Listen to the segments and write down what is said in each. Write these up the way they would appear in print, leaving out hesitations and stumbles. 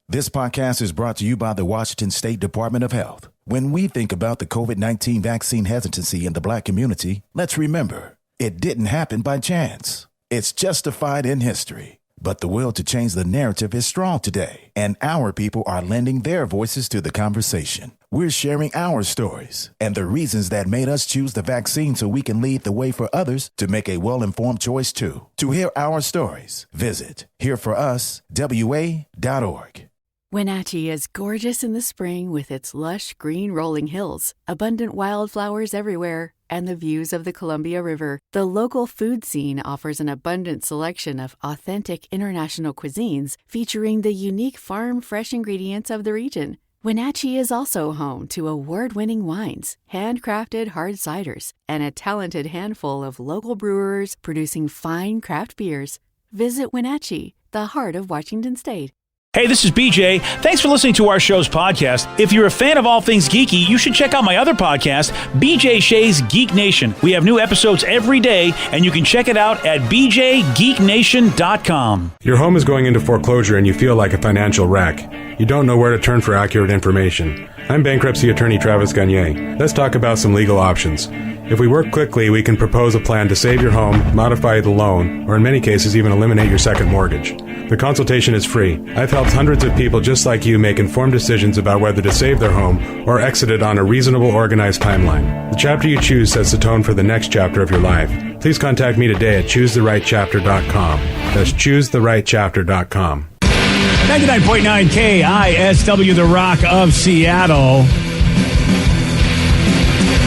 This podcast is brought to you by the Washington State Department of Health. When we think about the COVID-19 vaccine hesitancy in the Black community, let's remember, it didn't happen by chance. It's justified in history. But the will to change the narrative is strong today, and our people are lending their voices to the conversation. We're sharing our stories and the reasons that made us choose the vaccine so we can lead the way for others to make a well-informed choice too. To hear our stories, visit hereforuswa.org. Wenatchee is gorgeous in the spring with its lush green rolling hills, abundant wildflowers everywhere, and the views of the Columbia River. The local food scene offers an abundant selection of authentic international cuisines featuring the unique farm-fresh ingredients of the region. Wenatchee is also home to award-winning wines, handcrafted hard ciders, and a talented handful of local brewers producing fine craft beers. Visit Wenatchee, the heart of Washington State. Hey, this is BJ. Thanks for listening to our show's podcast. If you're a fan of all things geeky, you should check out my other podcast, BJ Shea's Geek Nation. We have new episodes every day, and you can check it out at bjgeeknation.com. Your home is going into foreclosure and you feel like a financial wreck. You don't know where to turn for accurate information. I'm bankruptcy attorney Travis Gagne. Let's talk about some legal options. If we work quickly, we can propose a plan to save your home, modify the loan, or in many cases even eliminate your second mortgage. The consultation is free. I've helped hundreds of people just like you make informed decisions about whether to save their home or exit it on a reasonable, organized timeline. The chapter you choose sets the tone for the next chapter of your life. Please contact me today at choosetherightchapter.com. That's choosetherightchapter.com. 99.9 KISW, the Rock of Seattle.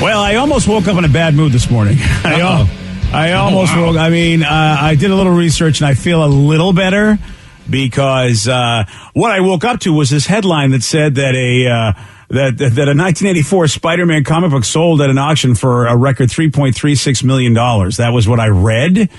Well, I almost woke up in a bad mood this morning. I almost woke. I mean, I did a little research and I feel a little better because what I woke up to was this headline that said that a 1984 Spider-Man comic book sold at an auction for a record $3.36 million. That was what I read,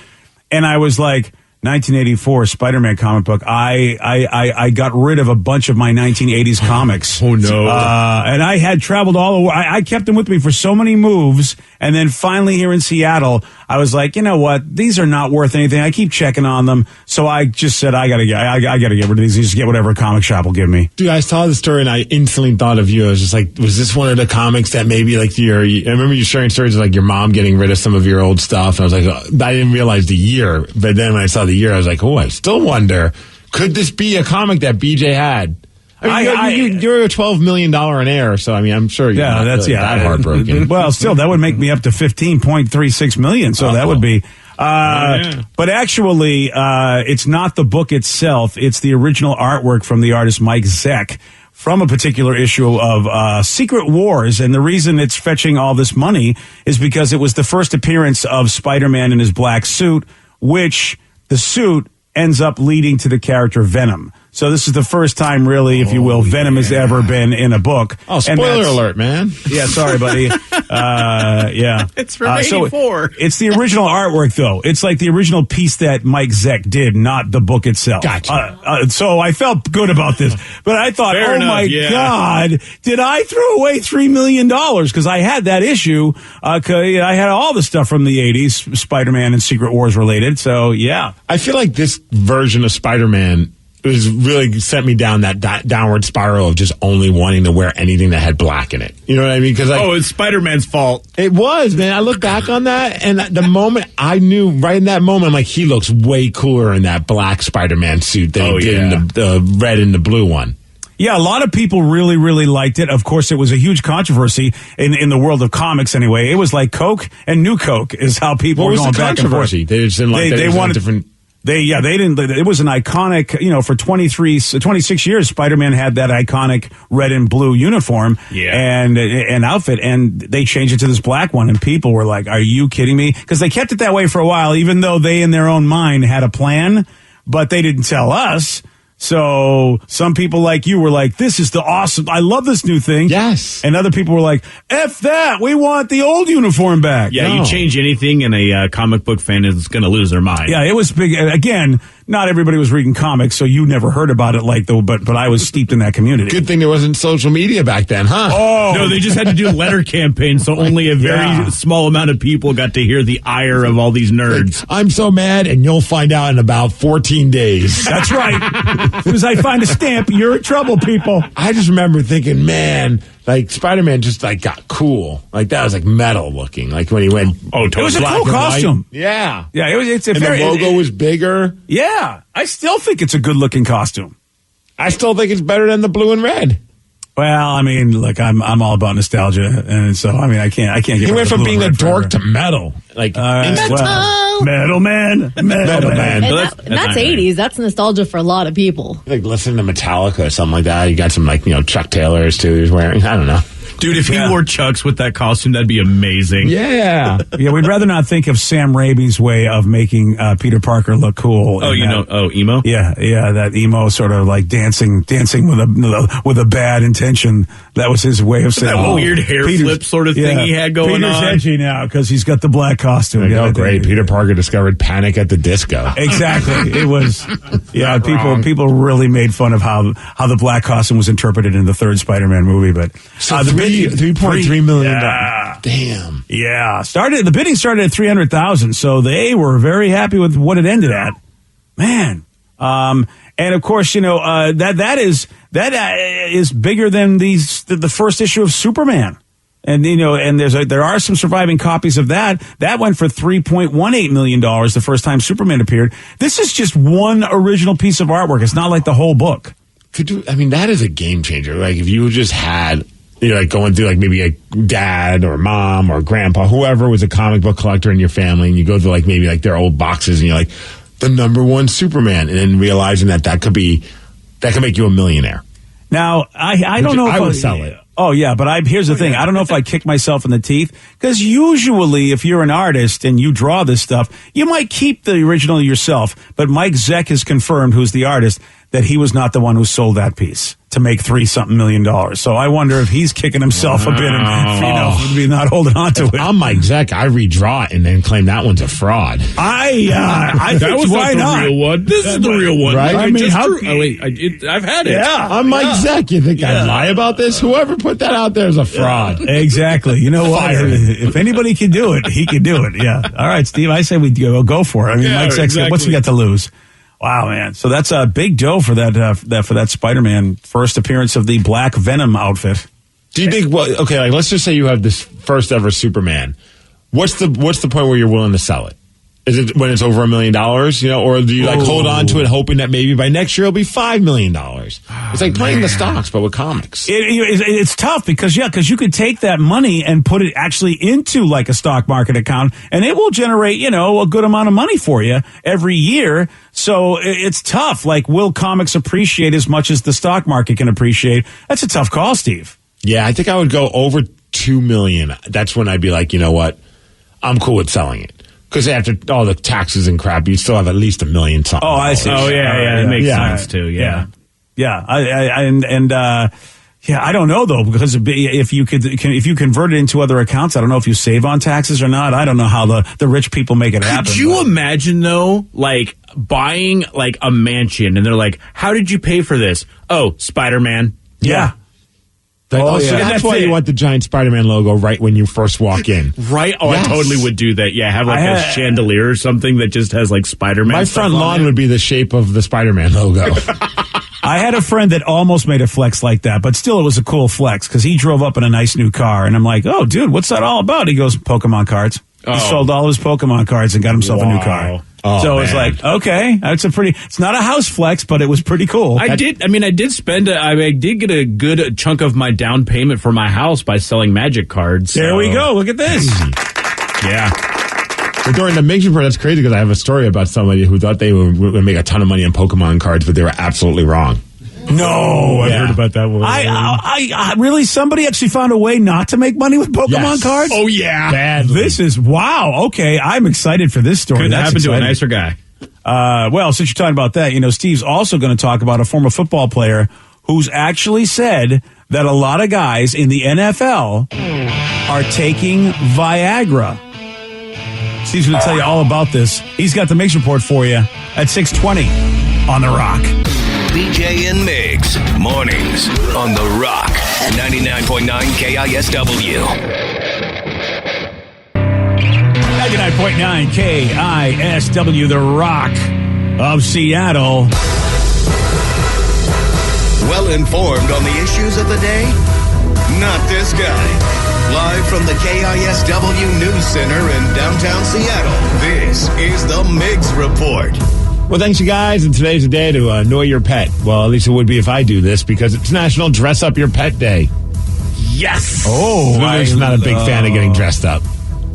and I was like, 1984 Spider-Man comic book. I got rid of a bunch of my 1980s comics. Oh no! And I had traveled all over. I kept them with me for so many moves, and then finally here in Seattle, I was like, you know what? These are not worth anything. I keep checking on them, so I just said I gotta get rid of these. Just get whatever a comic shop will give me. Dude, I saw the story and I instantly thought of you. I was just like, was this one of the comics that maybe like I remember you sharing stories of like your mom getting rid of some of your old stuff. And I was like, I didn't realize the year, but then when I saw the year, I was like, oh, I still wonder, could this be a comic that BJ had? I mean, you're a $12 million in air, so I mean, I'm sure you're not really that heartbroken. Well, still, that would make me up to $15.36 million, so that would be. But actually, it's not the book itself; it's the original artwork from the artist Mike Zeck from a particular issue of Secret Wars, and the reason it's fetching all this money is because it was the first appearance of Spider-Man in his black suit, which the suit ends up leading to the character Venom. So this is the first time, really, if you will, Venom has ever been in a book. Oh, spoiler alert, man. Yeah, sorry, buddy. Yeah. It's from 84. It's the original artwork, though. It's like the original piece that Mike Zeck did, not the book itself. Gotcha. So I felt good about this. But I thought, God, did I throw away $3 million? Because I had that issue. I had all the stuff from the 80s, Spider-Man and Secret Wars related. So, yeah. I feel like this version of Spider-Man was really sent me down that downward spiral of just only wanting to wear anything that had black in it. You know what I mean? Because it's Spider-Man's fault. It was, man. I look back on that, and the moment I knew, right in that moment, I'm like, he looks way cooler in that black Spider-Man suit than he did in the red and the blue one. Yeah, a lot of people really, really liked it. Of course, it was a huge controverscy in the world of comics anyway. It was like Coke and New Coke is how people were going back and forth. They just didn't like they wanted different. They didn't. It was an iconic, for 26 years, Spider-Man had that iconic red and blue uniform and outfit, and they changed it to this black one, and people were like, "Are you kidding me?" Because they kept it that way for a while, even though they, in their own mind, had a plan, but they didn't tell us. So some people like you were like, this is the awesome, I love this new thing. Yes. And other people were like, F that, we want the old uniform back. Yeah, you change anything and a comic book fan is going to lose their mind. Yeah, it was big. Again, not everybody was reading comics, so you never heard about it but I was steeped in that community. Good thing there wasn't social media back then, huh? Oh. No, they just had to do letter campaigns, so only a very small amount of people got to hear the ire of all these nerds. I'm so mad, and you'll find out in about 14 days. That's right. As soon as I find a stamp, you're in trouble, people. I just remember thinking, man, like Spider-Man just like got cool. Like that was like metal looking. Like when he went, it was a cool black and costume. white. Yeah. Yeah, it's a And very the logo was bigger. Yeah, I still think it's a good looking costume. I still think it's better than the blue and red. Well, I mean, look, I'm all about nostalgia, and so I mean, I can't get. He went from being a dork forever. to metal, like Metal Man. And Well, that's 80s. That's nostalgia for a lot of people. like listening to Metallica or something like that. You got some like Chuck Taylors too. He's wearing. I don't know. Dude, if he wore Chucks with that costume, that'd be amazing. Yeah. Yeah, we'd rather not think of Sam Raimi's way of making Peter Parker look cool. Oh, emo? Yeah, that emo sort of like dancing with a bad intention. That was his way of saying That weird hair flip sort of thing he had going Peter's on. edgy now because he's got the black costume. Oh, great! Peter Parker discovered Panic at the Disco. Exactly. It was. Yeah, people really made fun of how the black costume was interpreted in the third Spider-Man movie, but the $3.3 million. Yeah. Damn. Yeah, the bidding started at 300,000, so they were very happy with what it ended at. Man, and of course, that is bigger than the first issue of Superman, and and there are some surviving copies of that. That went for $3.18 million the first time Superman appeared. This is just one original piece of artwork. It's not like the whole book. That is a game changer. Like if you just had. Like going through like maybe a dad or mom or grandpa, whoever was a comic book collector in your family, and you go through like maybe like their old boxes, and you're like the number one Superman, and then realizing that could make you a millionaire. Now I don't know if I would sell it. Oh yeah, but here's the thing. I don't know if I kick myself in the teeth because usually if you're an artist and you draw this stuff, you might keep the original yourself. But Mike Zeck has confirmed, who's the artist, that he was not the one who sold that piece to make $3-something million. So I wonder if he's kicking himself a bit and not holding on to it. I'm Mike Zeck. I redraw it and then claim that one's a fraud. I that was why not not? the real one. This is the real one, right? I mean, I've had it. Yeah, I'm Mike Zeck. You think I'd lie about this? Whoever put that out there is a fraud. Exactly. You know what? If anybody can do it, he can do it. Yeah. All right, Steve. I say we go for it. I mean, Mike Zeck. Exactly. What's he got to lose? Wow, man! So that's a big dough for that Spider-Man first appearance of the Black Venom outfit. Do you think? Well, okay, like let's just say you have this first ever Superman. What's the point where you're willing to sell it? Is it when it's over $1 million? Or do you like hold on to it, hoping that maybe by next year it'll be $5 million? It's like playing the stocks, but with comics. It's tough because you could take that money and put it actually into like a stock market account, and it will generate a good amount of money for you every year. So it's tough. Like, will comics appreciate as much as the stock market can appreciate? That's a tough call, Steve. Yeah, I think I would go over $2 million. That's when I'd be like, you know what, I'm cool with selling it. Because after all the taxes and crap, you still have at least $1 million something. Oh, I see. Oh, yeah. It makes sense, too. Yeah. I don't know, though, because if you convert it into other accounts, I don't know if you save on taxes or not. I don't know how the rich people make it happen. Could you imagine, though, like buying like a mansion and they're like, how did you pay for this? Oh, Spider-Man. Yeah. That's why you want the giant Spider-Man logo right when you first walk in. Right? Oh, yes. I totally would do that. Yeah, have like a chandelier or something that just has like Spider-Man. My front lawn would be the shape of the Spider-Man logo. I had a friend that almost made a flex like that, but still it was a cool flex because he drove up in a nice new car. And I'm like, oh, dude, what's that all about? He goes, Pokemon cards. He sold all his Pokemon cards and got himself a new car. Oh, so man. It's like, okay, it's not a house flex, but it was pretty cool. I did get a good chunk of my down payment for my house by selling Magic cards. There we go. Look at this. Yeah. Well, during the Mixing Pro, that's crazy because I have a story about somebody who thought they would make a ton of money on Pokemon cards, but they were absolutely wrong. No, I heard about that one. I really, somebody actually found a way not to make money with Pokemon cards? Oh, yeah. Badly. This is, wow. Okay, I'm excited for this story. Couldn't That's happen to a exciting. nicer guy. Well, since you're talking about that, Steve's also going to talk about a former football player who's actually said that a lot of guys in the NFL are taking Viagra. Steve's going to tell you all about this. He's got the Mix Report for you at 6:20 on The Rock. BJ and Migs, mornings on The Rock, 99.9 KISW. 99.9 KISW, The Rock of Seattle. Well informed on the issues of the day? Not this guy. Live from the KISW News Center in downtown Seattle, this is the Migs Report. Well, thanks, you guys. And today's a day to annoy your pet. Well, at least it would be if I do this, because it's National Dress Up Your Pet Day. Yes! Oh, I'm not a big fan of getting dressed up.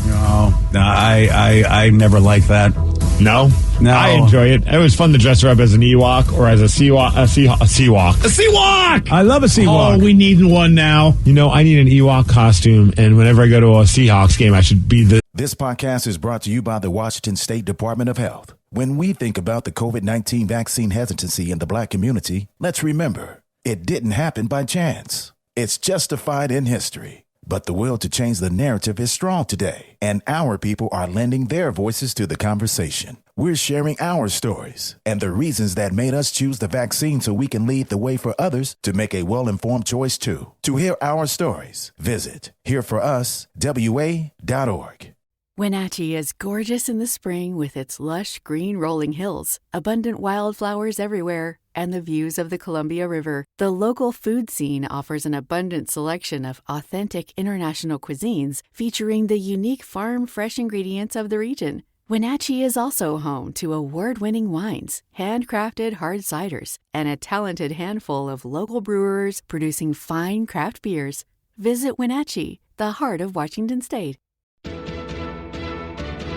No, I never liked that. No? I enjoy it. It was fun to dress her up as an Ewok or as a Seawalk. A Seawalk! I love a Seawalk. Oh, we need one now. You know, I need an Ewok costume, and whenever I go to a Seahawks game, I should be the... This podcast is brought to you by the Washington State Department of Health. When we think about the COVID-19 vaccine hesitancy in the Black community, let's remember, it didn't happen by chance. It's justified in history. But the will to change the narrative is strong today, and our people are lending their voices to the conversation. We're sharing our stories and the reasons that made us choose the vaccine so we can lead the way for others to make a well-informed choice too. To hear our stories, visit hereforuswa.org. Wenatchee is gorgeous in the spring with its lush green rolling hills, abundant wildflowers everywhere, and the views of the Columbia River. The local food scene offers an abundant selection of authentic international cuisines featuring the unique farm-fresh ingredients of the region. Wenatchee is also home to award-winning wines, handcrafted hard ciders, and a talented handful of local brewers producing fine craft beers. Visit Wenatchee, the heart of Washington State.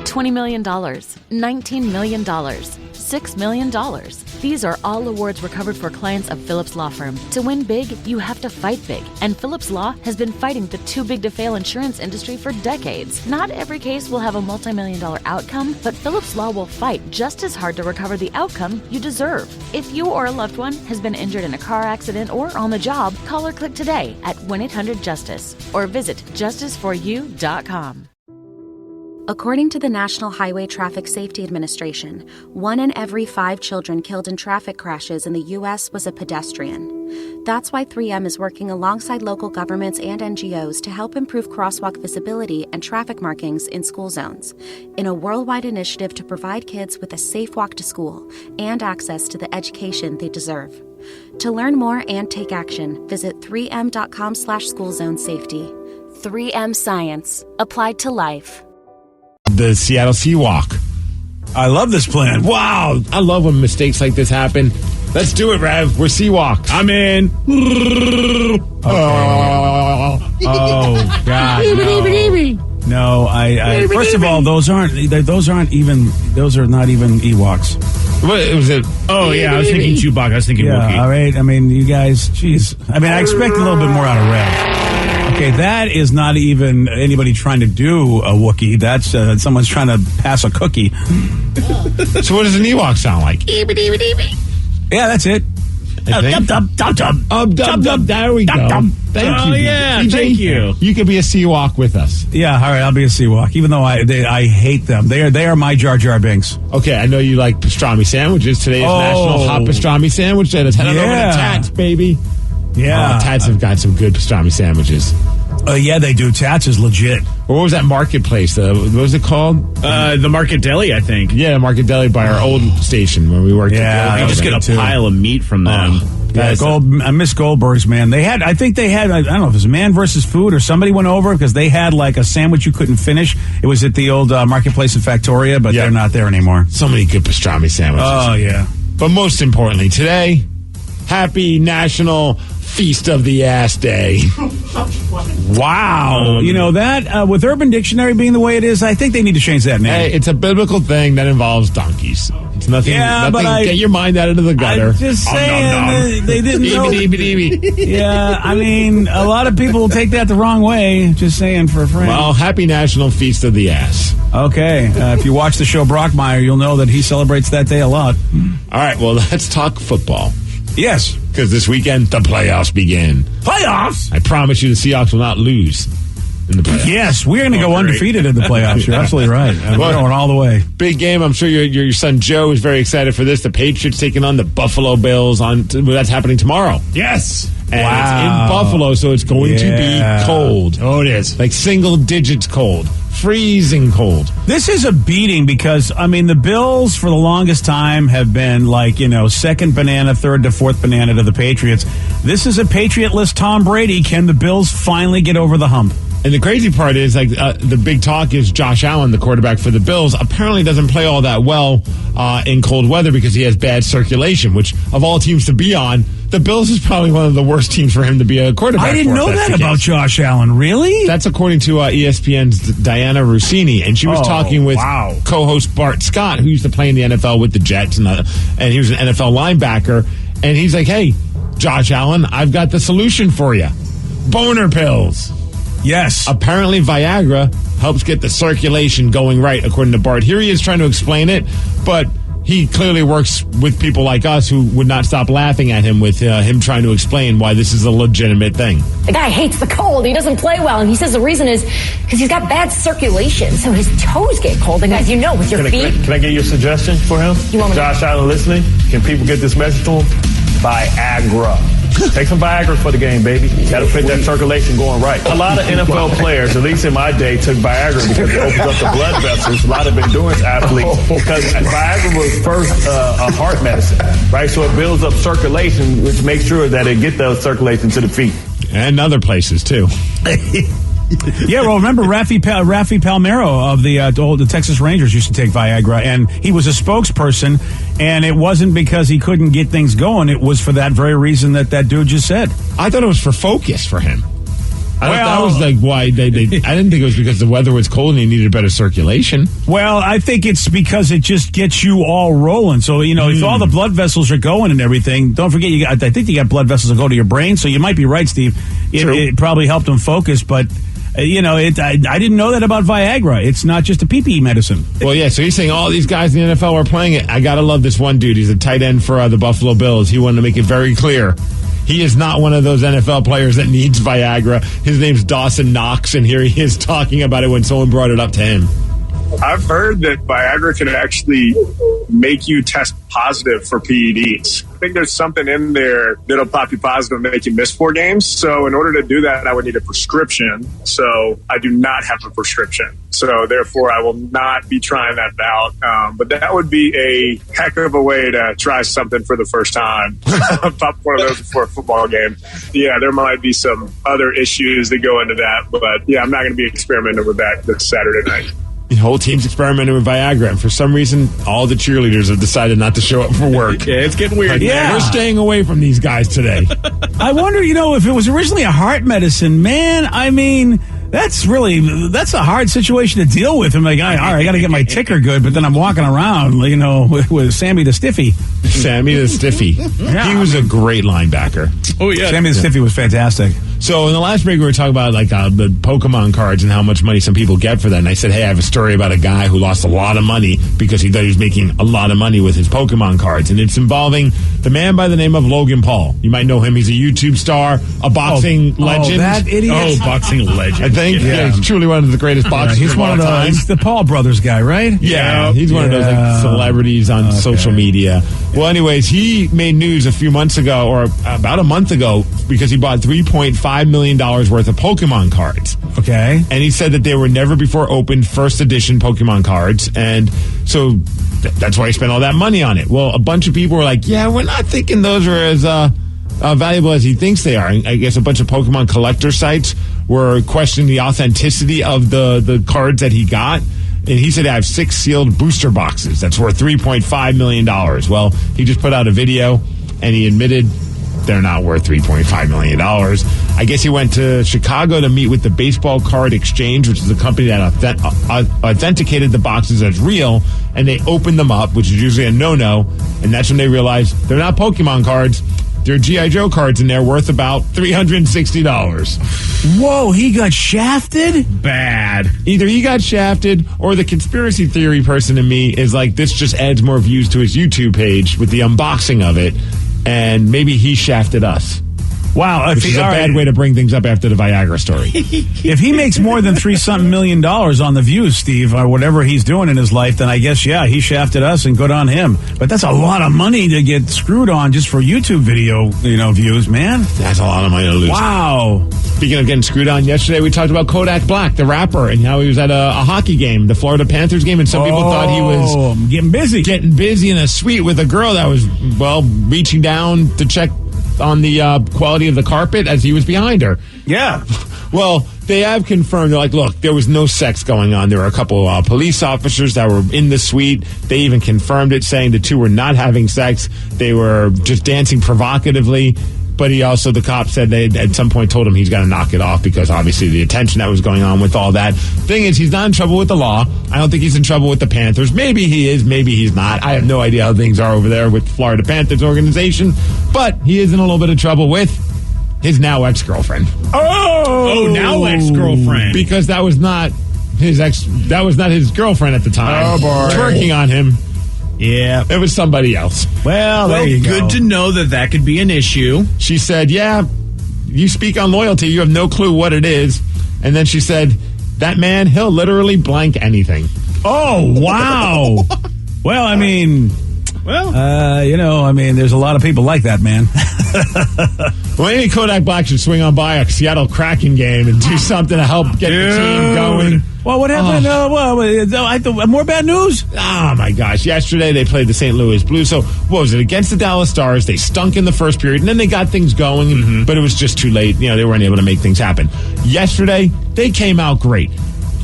$20 million, $19 million, $6 million. These are all awards recovered for clients of Phillips Law Firm. To win big, you have to fight big. And Phillips Law has been fighting the too-big-to-fail insurance industry for decades. Not every case will have a multi-million-dollar outcome, but Phillips Law will fight just as hard to recover the outcome you deserve. If you or a loved one has been injured in a car accident or on the job, call or click today at 1-800-JUSTICE or visit justiceforyou.com. According to the National Highway Traffic Safety Administration, 1 in every 5 children killed in traffic crashes in the U.S. was a pedestrian. That's why 3M is working alongside local governments and NGOs to help improve crosswalk visibility and traffic markings in school zones, in a worldwide initiative to provide kids with a safe walk to school and access to the education they deserve. To learn more and take action, visit 3m.com/schoolzonesafety. 3M Science. Applied to life. The Seattle Seawalk. I love this plan. Wow. I love when mistakes like this happen. Let's do it, Rev. We're Seawalks. I'm in. Oh, God. No, I first of all, those are not even Ewoks. What was it? Oh, yeah, I was thinking Chewbacca. I was thinking Wookiee. All right. I mean, you guys, jeez. I mean, I expect a little bit more out of Rev. Okay, that is not even anybody trying to do a Wookiee. That's someone's trying to pass a cookie. So what does an Ewok sound like? Yeah, that's it. There we go. Thank you. Yeah, DJ, thank you. You could be a Seawalk with us. Yeah, all right, I'll be a Seawalk, even though I hate them. They are my Jar Jar Binks. Okay, I know you like pastrami sandwiches. Today is National Hot Pastrami Sandwich Day. Let's head on over to Tats, baby. Yeah. Tats have got some good pastrami sandwiches. Yeah, they do. Tats is legit. What was that marketplace? What was it called? The Market Deli, I think. Yeah, Market Deli by our old station when we worked. Yeah, I just get a pile of meat from them. Yeah, I miss Goldberg's, man. I think they had, I don't know if it was Man versus Food or somebody went over because they had like a sandwich you couldn't finish. It was at the old marketplace in Factoria, but they're not there anymor. So many good pastrami sandwiches. Oh, yeah. But most importantly, today, happy National Feast of the Ass Day. Wow. You know, that, with Urban Dictionary being the way it is, I think they need to change that name. Hey, it's a biblical thing that involves donkeys. It's nothing. Get your mind out of the gutter. I'm just saying, they didn't know. Yeah, I mean, a lot of people will take that the wrong way. Just saying for a friend. Well, happy National Feast of the Ass. Okay. If you watch the show Brockmire, you'll know that he celebrates that day a lot. All right, well, let's talk football. Yes. Because this weekend, the playoffs begin. Playoffs? I promise you the Seahawks will not lose. in the playoffs. Yes, we're going to go undefeated in the playoffs. You're absolutely right. We're going all the way. Big game. I'm sure your son Joe is very excited for this. The Patriots taking on the Buffalo Bills. That's happening tomorrow. Yes. And it's in Buffalo, so it's going to be cold. Oh, it is. Like single digits cold. Freezing cold. This is a beating because, I mean, the Bills for the longest time have been like, second banana, third to fourth banana to the Patriots. This is a Patriot-less Tom Brady. Can the Bills finally get over the hump? And the crazy part is, the big talk is Josh Allen, the quarterback for the Bills, apparently doesn't play all that well in cold weather because he has bad circulation, which, of all teams to be on, the Bills is probably one of the worst teams for him to be a quarterback. I didn't know that about Josh Allen. Really? That's according to ESPN's Diana Rossini, and she was talking with co-host Bart Scott, who used to play in the NFL with the Jets, and he was an NFL linebacker. And he's like, "Hey, Josh Allen, I've got the solution for you: boner pills." Yes. Apparently, Viagra helps get the circulation going right, according to Bart. Here he is trying to explain it, but he clearly works with people like us who would not stop laughing at him with him trying to explain why this is a legitimate thing. The guy hates the cold. He doesn't play well. And he says the reason is because he's got bad circulation. So his toes get cold. And as you know, with your feet. Can I get your suggestion for him? Josh Allen listening? Can people get this message to him? Viagra. Take some Viagra for the game, baby. That'll put that circulation going right. A lot of NFL players, at least in my day, took Viagra because it opens up the blood vessels. A lot of endurance athletes, because Viagra was first a heart medicine, right? So it builds up circulation, which makes sure that it gets those circulation to the feet. And other places, too. Yeah, well, remember Rafi Palmeiro of the Texas Rangers used to take Viagra, and he was a spokesperson, and it wasn't because he couldn't get things going. It was for that very reason that dude just said. I thought it was for focus for him. That was like why they I didn't think it was because the weather was cold and he needed better circulation. Well, I think it's because it just gets you all rolling. So, if all the blood vessels are going and everything, don't forget, I think you got blood vessels that go to your brain, so you might be right, Steve. It probably helped him focus, but I didn't know that about Viagra. It's not just a pee-pee medicine. Well, yeah, so he's saying all these guys in the NFL are playing it. I got to love this one dude. He's a tight end for the Buffalo Bills. He wanted to make it very clear. He is not one of those NFL players that needs Viagra. His name's Dawson Knox, and here he is talking about it when someone brought it up to him. I've heard that Viagra can actually make you test positive for PEDs. I think there's something in there that'll pop you positive and make you miss 4 games. So in order to do that, I would need a prescription. So I do not have a prescription. So therefore, I will not be trying that out. But that would be a heck of a way to try something for the first time. Pop one of those before a football game. Yeah, there might be some other issues that go into that. But yeah, I'm not going to be experimenting with that this Saturday night. The whole team's experimenting with Viagra, and for some reason, all the cheerleaders have decided not to show up for work. Yeah, it's getting weird. We're staying away from these guys today. I wonder, if it was originally a heart medicine, man, I mean, that's a hard situation to deal with. I'm like, all right, I got to get my ticker good, but then I'm walking around, with Sammy the Stiffy. Sammy the Stiffy. Yeah. He was a great linebacker. Oh, yeah. Sammy the Stiffy was fantastic. So in the last break, we were talking about the Pokemon cards and how much money some people get for that. And I said, hey, I have a story about a guy who lost a lot of money because he thought he was making a lot of money with his Pokemon cards. And it's involving the man by the name of Logan Paul. You might know him. He's a YouTube star, a boxing legend. Oh, that idiot. Boxing legend. I think he's truly one of the greatest boxers he's of all time. He's the Paul brothers guy, right? Yeah, he's one of those celebrities on social media. Well, anyways, he made news a few months ago, or about a month ago, because he bought $3.5 million worth of Pokemon cards. Okay. And he said that they were never before opened first edition Pokemon cards. And so that's why he spent all that money on it. Well, a bunch of people were like, yeah, we're not thinking those are as valuable as he thinks they are. And I guess a bunch of Pokemon collector sites were questioning the authenticity of the cards that he got. And he said I have 6 sealed booster boxes. That's worth $3.5 million. Well, he just put out a video and he admitted they're not worth $3.5 million. I guess he went to Chicago to meet with the Baseball Card Exchange, which is a company that authenticated the boxes as real, and they opened them up, which is usually a no-no, and that's when they realized they're not Pokemon cards. They're G.I. Joe cards, and they're worth about $360. Whoa, he got shafted? Bad. Either he got shafted, or the conspiracy theory person in me is like, this just adds more views to his YouTube page with the unboxing of it, and maybe he shafted us. Wow. Which is a bad way to bring things up after the Viagra story. If he makes more than $3-something million on The View, Steve, or whatever he's doing in his life, then I guess, he shafted us and good on him. But that's a lot of money to get screwed on just for YouTube video, views, man. That's a lot of money to lose. Wow. Speaking of getting screwed on, yesterday we talked about Kodak Black, the rapper, and how he was at a hockey game, the Florida Panthers game, and some people thought he was getting busy in a suite with a girl that was, reaching down to check on the quality of the carpet as he was behind her. Yeah. Well, they have confirmed, they're like, look, there was no sex going on. There were a couple police officers that were in the suite. They even confirmed it, saying the two were not having sex. They were just dancing provocatively. But the cop said they at some point told him he's got to knock it off because obviously the attention that was going on with all that. Thing is, he's not in trouble with the law. I don't think he's in trouble with the Panthers. Maybe he is, maybe he's not. I have no idea how things are over there with the Florida Panthers organization. But he is in a little bit of trouble with his now ex-girlfriend. Oh, now ex-girlfriend. Because that was not his girlfriend at the time. Oh, boy. Twerking on him. Yeah. It was somebody else. Well, there you go. Good to know that could be an issue. She said, you speak on loyalty. You have no clue what it is. And then she said, that man, he'll literally blank anything. Oh, wow. Well, there's a lot of people like that, man. Well, maybe Kodak Black should swing on by a Seattle Kraken game and do something to help get the team going. Well, what happened? More bad news? Oh, my gosh. Yesterday, they played the St. Louis Blues. So, what was it? Against the Dallas Stars. They stunk in the first period, and then they got things going, but it was just too late. They weren't able to make things happen. Yesterday, they came out great.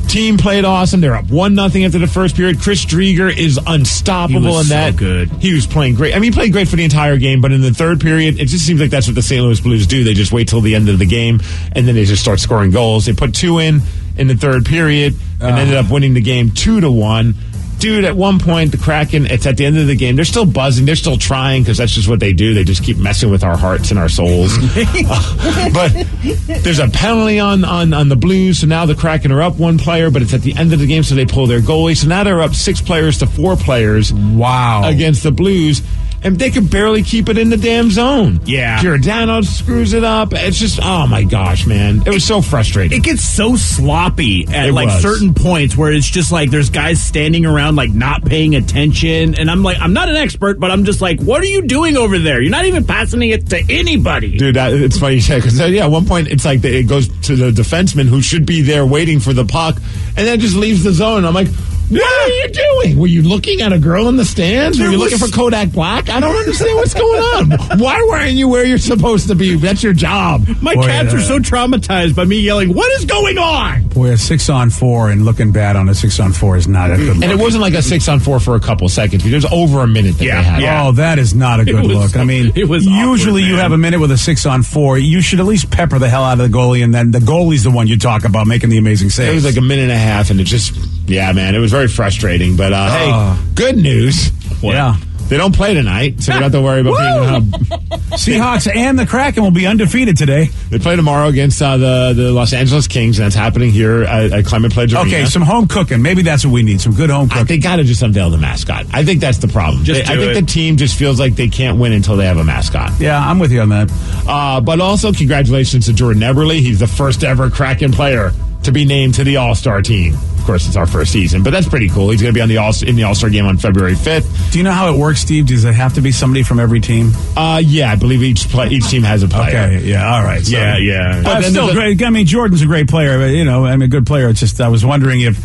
Team played awesome. They're up 1-0 after the first period. Chris Drieger is unstoppable in that. So good. He was playing great. He played great for the entire game, but in the third period, it just seems like that's what the St. Louis Blues do. They just wait till the end of the game, and then they just start scoring goals. They put 2 in the third period and ended up winning the game 2-1. Dude, at one point, the Kraken, it's at the end of the game. They're still buzzing. They're still trying because that's just what they do. They just keep messing with our hearts and our souls. But there's a penalty on the Blues, so now the Kraken are up 1 player, but it's at the end of the game, so they pull their goalie. So now they're up 6 players to 4 players. Wow. Against the Blues. And they could barely keep it in the damn zone. Yeah. Giordano screws it up. It's just, oh my gosh, man. It was so frustrating. It gets so sloppy at certain points where it's just like there's guys standing around not paying attention. And I'm like, I'm not an expert, but I'm just like, what are you doing over there? You're not even passing it to anybody. Dude, it's funny you say because at one point it's like it goes to the defenseman who should be there waiting for the puck and then just leaves the zone. I'm like, what are you doing? Were you looking at a girl in the stands? Were you looking for Kodak Black? I don't understand what's going on. Why weren't you where you're supposed to be? That's your job. My cats are so traumatized by me yelling, what is going on? Boy, a 6-on-4 and looking bad on a 6-on-4 is not a good look. And it wasn't like a 6-on-4 for a couple seconds. It was over a minute that they had. Yeah. Oh, that is not a good look. It was usually awkward, you have a minute with a 6-on-4. You should at least pepper the hell out of the goalie, and then the goalie's the one you talk about making the amazing saves. It was like a minute and a half, and it just, man, it was very frustrating. But hey, good news. Yeah. They don't play tonight, so we don't have to worry about being a hub. Seahawks and the Kraken will be undefeated today. They play tomorrow against the Los Angeles Kings, and that's happening here at Clement Pledge Arena. Okay, some home cooking. Maybe that's what we need, some good home cooking. They got to just unveil the mascot. I think that's the problem. I think the team just feels like they can't win until they have a mascot. Yeah, I'm with you on that. But also, congratulations to Jordan Eberle. He's the first ever Kraken player to be named to the All-Star team. Of course, it's our first season, but that's pretty cool. He's going to be in the All-Star game on February 5th. Do you know how it works, Steve? Does it have to be somebody from every team? Yeah, I believe each team has a player. Okay, yeah, all right. So, yeah. But still great. Jordan's a great player, but, a good player. It's just, I was wondering if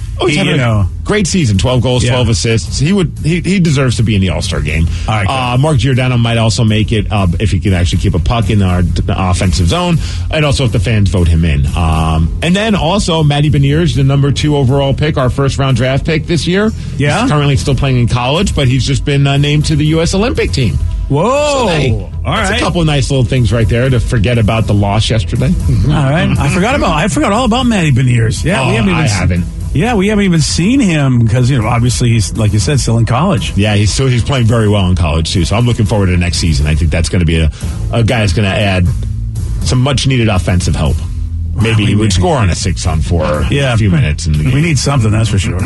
great season, 12 goals, 12 assists. He deserves to be in the All-Star game. All right, Mark Giordano might also make it if he can actually keep a puck in our offensive zone, and also if the fans vote him in. And then also, Matty Beniers, the number 2 overall pick, our first-round draft pick this year. Yeah? He's currently still playing in college, but he's just been named to the U.S. Olympic team. Whoa! So, all right, a couple of nice little things right there to forget about the loss yesterday. All right, I forgot all about Matty Beniers. Yeah, I haven't. Yeah, we haven't even seen him because obviously he's, like you said, still in college. Yeah, he's playing very well in college too. So I'm looking forward to the next season. I think that's going to be a guy that's going to add some much needed offensive help. Maybe he would score on a 6-on-4 a few minutes in the game. We need something, that's for sure.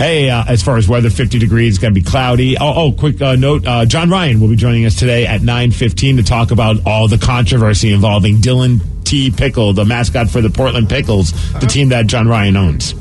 Hey, as far as weather, 50 degrees, going to be cloudy. Quick note. John Ryan will be joining us today at 9:15 to talk about all the controversy involving Dylan T. Pickle, the mascot for the Portland Pickles, the team that John Ryan owns.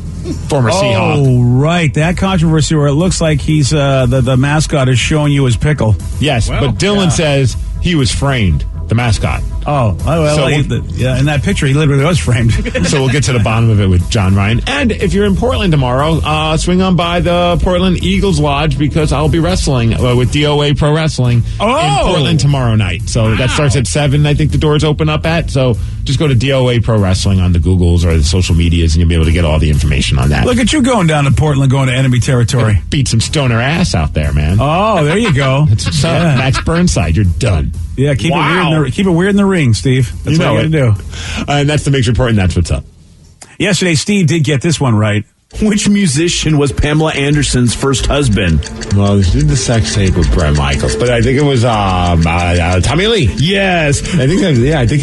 Former Seahawk. Oh, right. That controversy where it looks like he's the mascot is showing you his pickle. Yes, but Dylan says he was framed, the mascot. Oh, well, So in that picture, he literally was framed. So we'll get to the bottom of it with John Ryan. And if you're in Portland tomorrow, swing on by the Portland Eagles Lodge because I'll be wrestling with DOA Pro Wrestling in Portland tomorrow night. So that starts at 7, I think the doors open up at. So just go to DOA Pro Wrestling on the Googles or the social medias and you'll be able to get all the information on that. Look at you going down to Portland, going to enemy territory. Beat some stoner ass out there, man. Oh, there you go. Max Burnside, you're done. Yeah, keep it weird in the ring, Steve. That's what you got to do. And that's the Mix Report, and that's what's up. Yesterday, Steve did get this one right. Which musician was Pamela Anderson's first husband? Well, she did the sex tape with Bret Michaels, but I think it was Tommy Lee. Yes. I think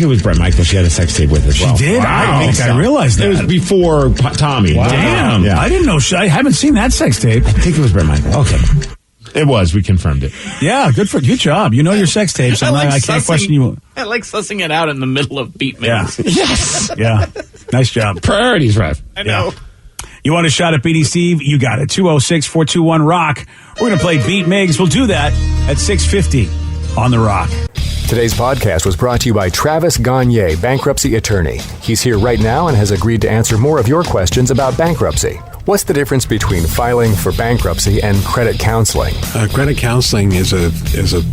it was Bret Michaels she had a sex tape with as well. She did? Wow. I think I realized that. It was before Tommy. Wow. Damn. Yeah. I didn't know. I haven't seen that sex tape. I think it was Bret Michaels. Okay. It was. We confirmed it. Yeah, good job. You know your sex tapes. I can't question you. I like sussing it out in the middle of beat mix. Yeah. Yes. Yeah. Nice job. Priorities, Rev. I know. Yeah. You want a shot at beating Steve? You got it. 206-421-ROCK. We're going to play Beat Migs. We'll do that at 6:50 on The Rock. Today's podcast was brought to you by Travis Gagne, bankruptcy attorney. He's here right now and has agreed to answer more of your questions about bankruptcy. What's the difference between filing for bankruptcy and credit counseling? Credit counseling is a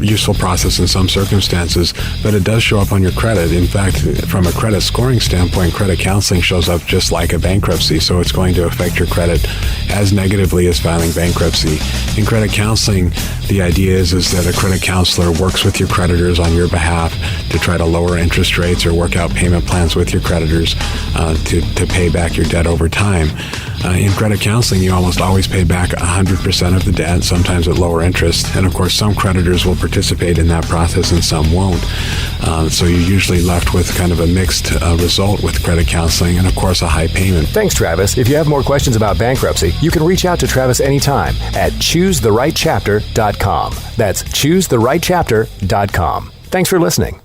useful process in some circumstances, but it does show up on your credit. In fact, from a credit scoring standpoint, credit counseling shows up just like a bankruptcy, so it's going to affect your credit as negatively as filing bankruptcy. In credit counseling, the idea is that a credit counselor works with your creditors on your behalf to try to lower interest rates or work out payment plans with your creditors to pay back your debt over time. In credit counseling, you almost always pay back 100% of the debt, sometimes at lower interest. And of course, some creditors will participate in that process and some won't. So you're usually left with kind of a mixed result with credit counseling and, of course, a high payment. Thanks, Travis. If you have more questions about bankruptcy, you can reach out to Travis anytime at ChooseTheRightChapter.com. That's ChooseTheRightChapter.com. Thanks for listening.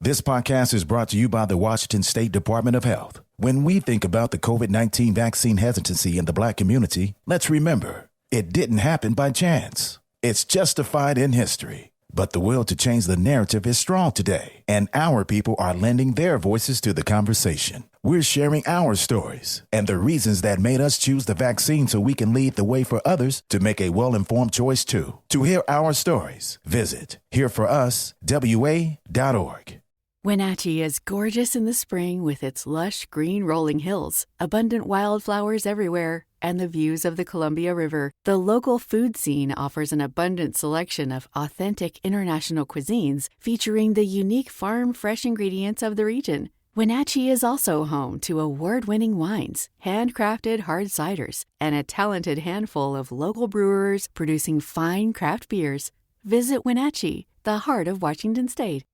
This podcast is brought to you by the Washington State Department of Health. When we think about the COVID-19 vaccine hesitancy in the Black community, let's remember, it didn't happen by chance. It's justified in history. But the will to change the narrative is strong today, and our people are lending their voices to the conversation. We're sharing our stories and the reasons that made us choose the vaccine so we can lead the way for others to make a well-informed choice too. To hear our stories, visit hereforuswa.org. Wenatchee is gorgeous in the spring with its lush green rolling hills, abundant wildflowers everywhere, and the views of the Columbia River. The local food scene offers an abundant selection of authentic international cuisines featuring the unique farm-fresh ingredients of the region. Wenatchee is also home to award-winning wines, handcrafted hard ciders, and a talented handful of local brewers producing fine craft beers. Visit Wenatchee, the heart of Washington State.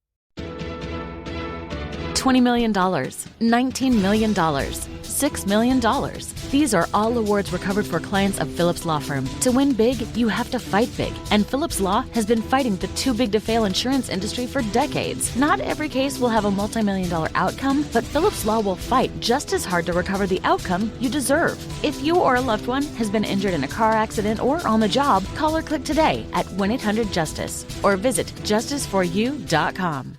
$20 million, $19 million, $6 million. These are all awards recovered for clients of Phillips Law Firm. To win big, you have to fight big. And Phillips Law has been fighting the too-big-to-fail insurance industry for decades. Not every case will have a multi-million-dollar outcome, but Phillips Law will fight just as hard to recover the outcome you deserve. If you or a loved one has been injured in a car accident or on the job, call or click today at 1-800-JUSTICE or visit justiceforyou.com.